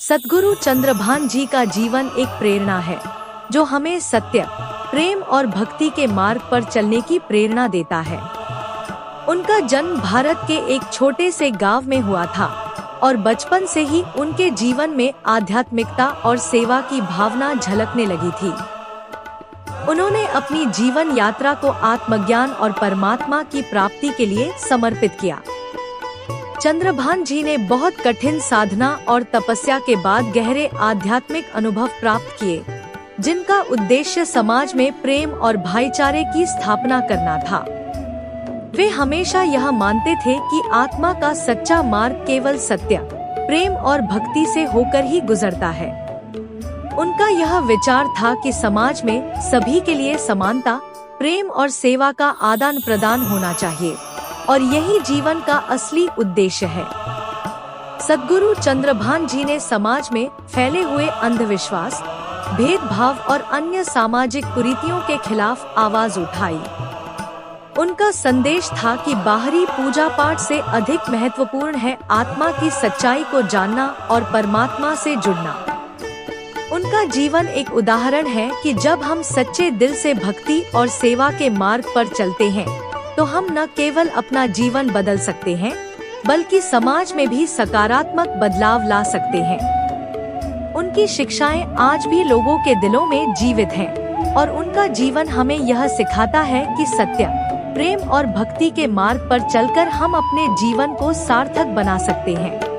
सद्गुरु चंद्रभान जी का जीवन एक प्रेरणा है जो हमें सत्य, प्रेम और भक्ति के मार्ग पर चलने की प्रेरणा देता है। उनका जन्म भारत के एक छोटे से गांव में हुआ था और बचपन से ही उनके जीवन में आध्यात्मिकता और सेवा की भावना झलकने लगी थी। उन्होंने अपनी जीवन यात्रा को आत्मज्ञान और परमात्मा की प्राप्ति के लिए समर्पित किया। चंद्रभान जी ने बहुत कठिन साधना और तपस्या के बाद गहरे आध्यात्मिक अनुभव प्राप्त किए, जिनका उद्देश्य समाज में प्रेम और भाईचारे की स्थापना करना था। वे हमेशा यह मानते थे कि आत्मा का सच्चा मार्ग केवल सत्य, प्रेम और भक्ति से होकर ही गुजरता है। उनका यह विचार था कि समाज में सभी के लिए समानता, प्रेम और सेवा का आदान प्रदान होना चाहिए और यही जीवन का असली उद्देश्य है। सद्गुरु चंद्रभान जी ने समाज में फैले हुए अंधविश्वास, भेदभाव और अन्य सामाजिक कुरीतियों के खिलाफ आवाज उठाई। उनका संदेश था कि बाहरी पूजा पाठ से अधिक महत्वपूर्ण है आत्मा की सच्चाई को जानना और परमात्मा से जुड़ना। उनका जीवन एक उदाहरण है कि जब हम सच्चे दिल से भक्ति और सेवा के मार्ग पर चलते हैं तो हम न केवल अपना जीवन बदल सकते हैं बल्कि समाज में भी सकारात्मक बदलाव ला सकते हैं। उनकी शिक्षाएं आज भी लोगों के दिलों में जीवित हैं और उनका जीवन हमें यह सिखाता है कि सत्य, प्रेम और भक्ति के मार्ग पर चलकर हम अपने जीवन को सार्थक बना सकते हैं।